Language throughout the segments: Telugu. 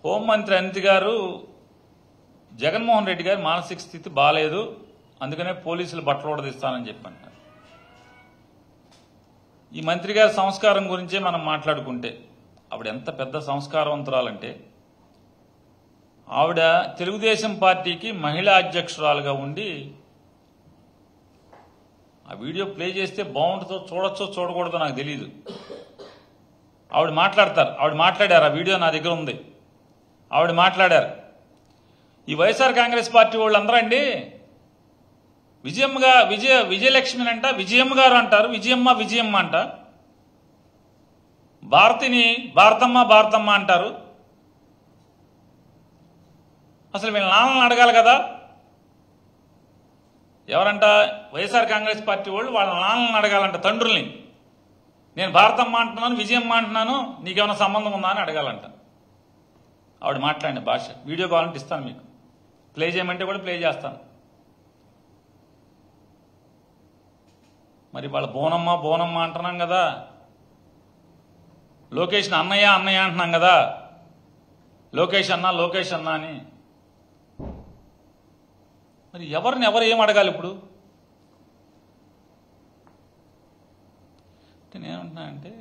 హోంమంత్రి అనిత గారు జగన్మోహన్ రెడ్డి గారి మానసిక స్థితి బాలేదు, అందుకనే పోలీసులు బట్టలు ఊడదీస్తానని చెప్పంటారు. ఈ మంత్రి గారి సంస్కారం గురించే మనం మాట్లాడుకుంటే ఆవిడ ఎంత పెద్ద సంస్కారవంతురాలంటే, ఆవిడ తెలుగుదేశం పార్టీకి మహిళా అధ్యక్షురాలుగా ఉండి, ఆ వీడియో ప్లే చేస్తే బాగుంటుందో చూడొచ్చో చూడకూడదో నాకు తెలియదు. ఆవిడ మాట్లాడారు, ఆ వీడియో నా దగ్గర ఉంది. ఆవిడ మాట్లాడారు, ఈ వైఎస్ఆర్ కాంగ్రెస్ పార్టీ వాళ్ళందరూ అండి విజయలక్ష్మి అంట విజయమ్మ గారు అంటారు, విజయమ్మ అంట, భారతిని భారతమ్మ అంటారు. అసలు వీళ్ళ నాన్నలను అడగాలి కదా. ఎవరంట? వైఎస్ఆర్ కాంగ్రెస్ పార్టీ వాళ్ళు వాళ్ళ నాన్నలను అడగాలంట, తండ్రుల్ని. నేను భారతమ్మ అంటున్నాను, విజయమ్మ అంటున్నాను, నీకేమైనా సంబంధం ఉందా అని అడగాలంట. ఆవిడ మాట్లాడిన భాష వీడియో కావాలంటే ఇస్తాను, మీకు ప్లే చేయమంటే కూడా ప్లే చేస్తాను. మరి వాళ్ళ బోనమ్మ అంటున్నాం కదా, లోకేష్ని అన్నయ్య అంటున్నాం కదా, లోకేష్ అన్న అని. మరి ఎవరు ఏం అడగాలి ఇప్పుడు? అంటే నేనేమంటున్నానంటే,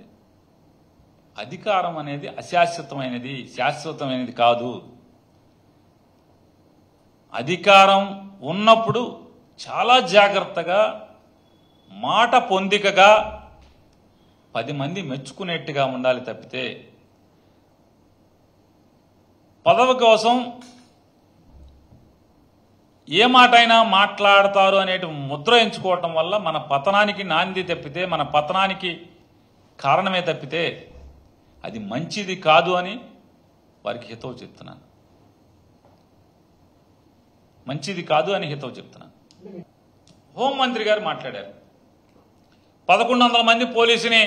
అధికారం అనేది అశాశ్వతమైనది, శాశ్వతమైనది కాదు. అధికారం ఉన్నప్పుడు చాలా జాగ్రత్తగా, మాట పొందికగా, 10 మంది మెచ్చుకునేట్టుగా ఉండాలి తప్పితే, పదవి కోసం ఏ మాట అయినా మాట్లాడతారు అనేటి ముద్ర ఎంచుకోవటం వల్ల మన పతనానికి నాంది తప్పితే, మన పతనానికి కారణమే తప్పితే అది మంచిది కాదు అని వారికి హితవు చెప్తున్నాను. మంచిది కాదు అని హితవు చెప్తున్నాను. హోంమంత్రి గారు మాట్లాడారు, 1100 మంది పోలీసుని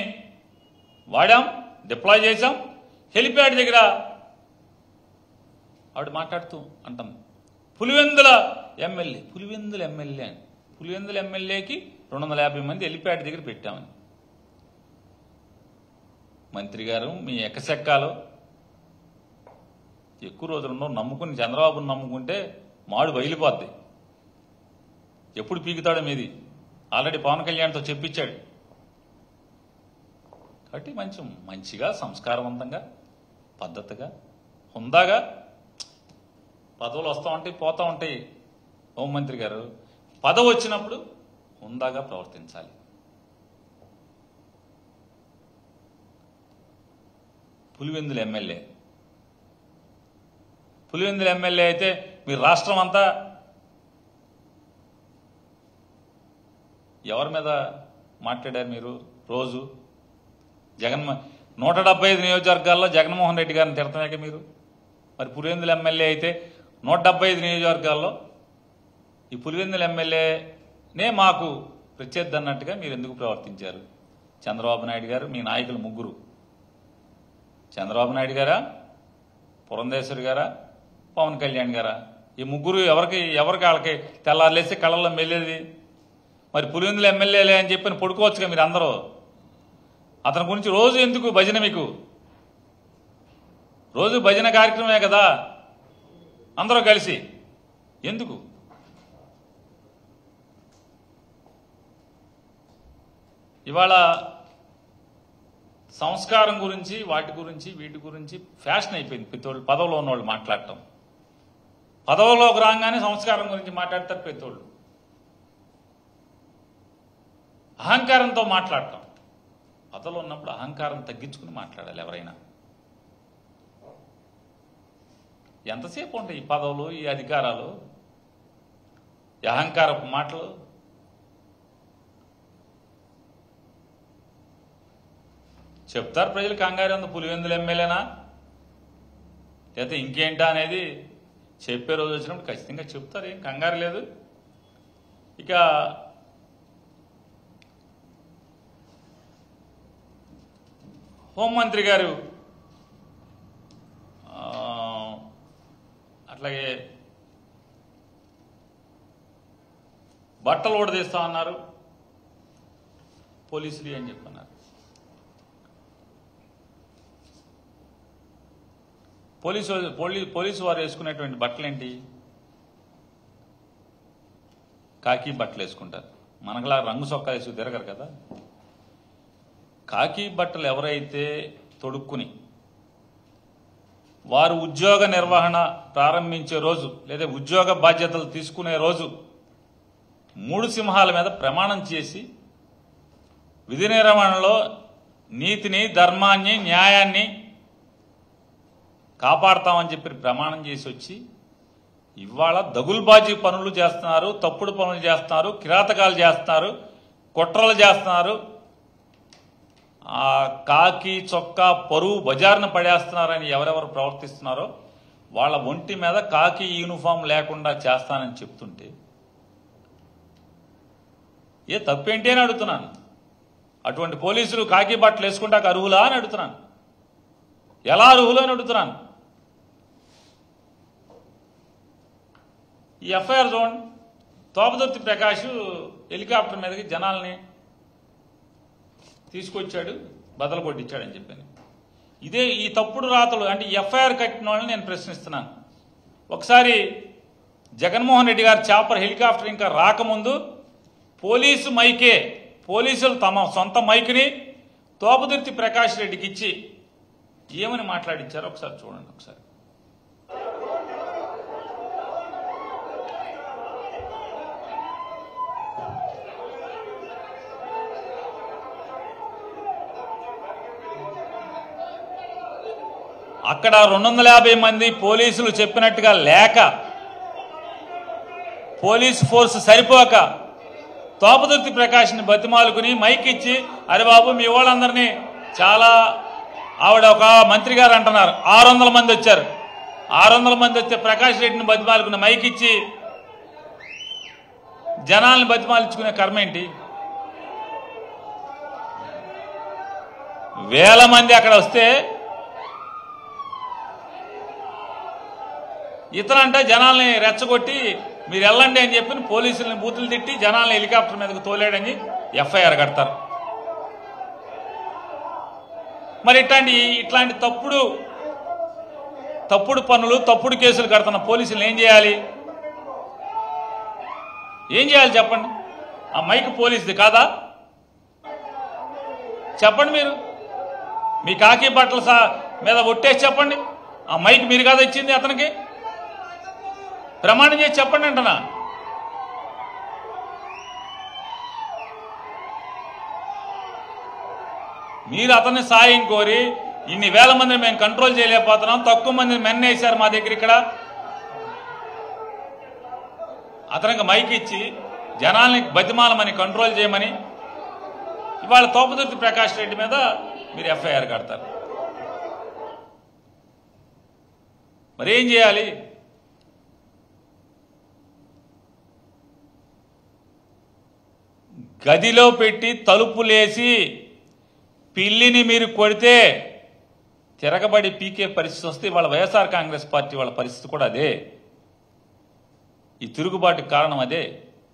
వాడాం, డిప్లాయ్ చేశాం, హెలిప్యాడ్ దగ్గర. ఆవిడ మాట్లాడుతూ అంటుంది, పులివెందుల ఎమ్మెల్యే అని, పులివెందుల ఎమ్మెల్యేకి 250 మంది హెలిప్యాడ్ దగ్గర పెట్టామని. మంత్రి గారు మీ ఎక్కసెక్కాలు ఎక్కువ రోజులు నమ్ముకుని, చంద్రబాబును నమ్ముకుంటే మాడు బయలుపోద్ది. ఎప్పుడు పీకుతాడో మీది ఆల్రెడీ పవన్ కళ్యాణ్తో చెప్పించాడు. కాబట్టి మంచిగా సంస్కారవంతంగా, పద్ధతిగా, హుందాగా, పదవులు వస్తూ ఉంటాయి పోతూ ఉంటాయి. హోంమంత్రి గారు పదవి వచ్చినప్పుడు హుందాగా ప్రవర్తించాలి. పులివెందుల ఎమ్మెల్యే అయితే మీరు రాష్ట్రం అంతా ఎవరి మీద మాట్లాడారు? మీరు రోజు 175 నియోజకవర్గాల్లో జగన్మోహన్ రెడ్డి గారిని తిడతామే మీరు. మరి పులివెందుల ఎమ్మెల్యే అయితే 175 నియోజకవర్గాల్లో ఈ పులివెందుల ఎమ్మెల్యేనే మాకు ప్రత్యర్థి అన్నట్టుగా మీరు ఎందుకు ప్రవర్తించారు? చంద్రబాబు నాయుడు గారు, మీ నాయకులు ముగ్గురు, చంద్రబాబు నాయుడు గారా, పురంధేశ్వరి గారా, పవన్ కళ్యాణ్ గారా, ఈ ముగ్గురు ఎవరికి వాళ్ళకి తెల్లారులేసి కళ్ళల్లో మెల్లేది. మరి పులివెందుల ఎమ్మెల్యేలే అని చెప్పి పడుకోవచ్చుగా మీరు అందరూ. అతని గురించి రోజు ఎందుకు భజన? మీకు రోజు భజన కార్యక్రమమే కదా అందరూ కలిసి, ఎందుకు? ఇవాళ సంస్కారం గురించి, వీటి గురించి ఫ్యాషన్ అయిపోయింది. ప్రతివాళ్ళు పదవిలో ఉన్నవాళ్ళు మాట్లాడటం, పదవిలోకి రాగానే సంస్కారం గురించి మాట్లాడతారు ప్రతివాళ్ళు. అహంకారంతో మాట్లాడటం, పదవిలో ఉన్నప్పుడు అహంకారం తగ్గించుకుని మాట్లాడాలి ఎవరైనా. ఎంతసేపు ఉంటాయి ఈ పదవులు, ఈ అధికారాలు, ఈ అహంకారపు మాటలు? చెప్తారు ప్రజలు, కంగారు ఉంది పులివెందుల ఎమ్మెల్యేనా లేకపోతే ఇంకేంటా అనేది చెప్పే రోజు వచ్చినప్పుడు ఖచ్చితంగా చెప్తారు, ఏం కంగారు లేదు. ఇక హోంమంత్రి గారు అట్లాగే బట్టలు ఊడదీస్తా ఉన్నారు పోలీసులు అని చెప్పన్నారు. పోలీసు వారు వేసుకునేటువంటి బట్టలేంటి? కాకి బట్టలు వేసుకుంటారు. మనకులా రంగు సొక్కా వేసుకు తిరగరు కదా. కాకి బట్టలు ఎవరైతే తొడుక్కుని వారు ఉద్యోగ నిర్వహణ ప్రారంభించే రోజు లేదా ఉద్యోగ బాధ్యతలు తీసుకునే రోజు 3 సింహాల మీద ప్రమాణం చేసి విధి నిర్వహణలో నీతిని, ధర్మాన్ని, న్యాయాన్ని కాపాడతామని చెప్పి ప్రమాణం చేసి వచ్చి ఇవాళ దగుల్బాజీ పనులు చేస్తున్నారు, తప్పుడు పనులు చేస్తున్నారు, కిరాతకాలు చేస్తున్నారు, కుట్రలు చేస్తున్నారు, ఆ కాకి చొక్కా పరువు బజార్ను పడేస్తున్నారని ఎవరెవరు ప్రవర్తిస్తున్నారో వాళ్ళ ఒంటి మీద కాకి యూనిఫామ్ లేకుండా చేస్తానని చెప్తుంటే ఏ తప్పేంటి అని అడుగుతున్నాను. అటువంటి పోలీసులు కాకి బట్టలు వేసుకుంటాక అర్హులా అని అడుగుతున్నాను. ఎలా అర్హులు అని అడుగుతున్నాను. ఈ FIR zone Thopudurthi Prakash helicopter మీదకి జనాల్ని తీసుకొచ్చాడు, బదలు కొట్టించాడని చెప్పాను. ఇదే ఈ తప్పుడు రాతలు అంటే ఎఫ్ఐఆర్ కట్టిన వాళ్ళని నేను ప్రశ్నిస్తున్నాను. ఒకసారి జగన్మోహన్ రెడ్డి గారు చాపర్ హెలికాప్టర్ ఇంకా రాకముందు పోలీసులు తమ సొంత మైక్ని తోపదుర్తి ప్రకాష్ రెడ్డికి ఇచ్చి ఏమని మాట్లాడించారో ఒకసారి చూడండి. ఒకసారి అక్కడ 250 మంది పోలీసులు చెప్పినట్టుగా లేక పోలీసు ఫోర్స్ సరిపోక తోపదుర్తి ప్రకాష్ని బతిమాలుకుని మైక్ ఇచ్చి అరే బాబు మీ వాళ్ళందరినీ చాలా ఆవిడ ఒక మంత్రి గారు అంటున్నారు 600 మంది వచ్చారు, 600 మంది వస్తే ప్రకాష్ రెడ్డిని బతిమాలుకుని మైక్ ఇచ్చి జనాల్ని బతిమాలించుకునే కర్మ ఏంటి? వేల మంది అక్కడ వస్తే ఇతనంటే జనాల్ని రెచ్చగొట్టి మీరు వెళ్ళండి అని చెప్పి పోలీసులను బూతులు తిట్టి జనాల్ని హెలికాప్టర్ మీదకు తోలేడని ఎఫ్ఐఆర్ కడతారు. మరి ఇట్లాంటి తప్పుడు పనులు, తప్పుడు కేసులు కడుతున్న పోలీసులు ఏం చేయాలి? చెప్పండి. ఆ మైక్ పోలీసుది కాదా? చెప్పండి. మీరు మీ కాకి బట్టల మీద ఒట్టేసి చెప్పండి. ఆ మైక్ మీరు కాదా ఇచ్చింది అతనికి? ప్రమాణం చేసి చెప్పండి అంటనా. మీరు అతన్ని సాయం కోరి ఇన్ని వేల మందిని మేము కంట్రోల్ చేయలేకపోతున్నాం, తక్కువ మందిని మెన్నేశారు మా దగ్గర ఇక్కడ, అతనికి మైక్ ఇచ్చి జనాల్ని బతిమాలమని కంట్రోల్ చేయమని ఇవాళ తోపదుర్తి ప్రకాష్ రెడ్డి మీద మీరు ఎఫ్ఐఆర్ కడతారు. మరి ఏం చేయాలి? గదిలో పెట్టి తలుపులేసి పిల్లిని మీరు కొడితే తిరగబడి పీకే పరిస్థితి వస్తే వాళ్ళ వైఎస్ఆర్ కాంగ్రెస్ పార్టీ వాళ్ళ పరిస్థితి కూడా అదే. ఈ తిరుగుబాటుకి కారణం అదే.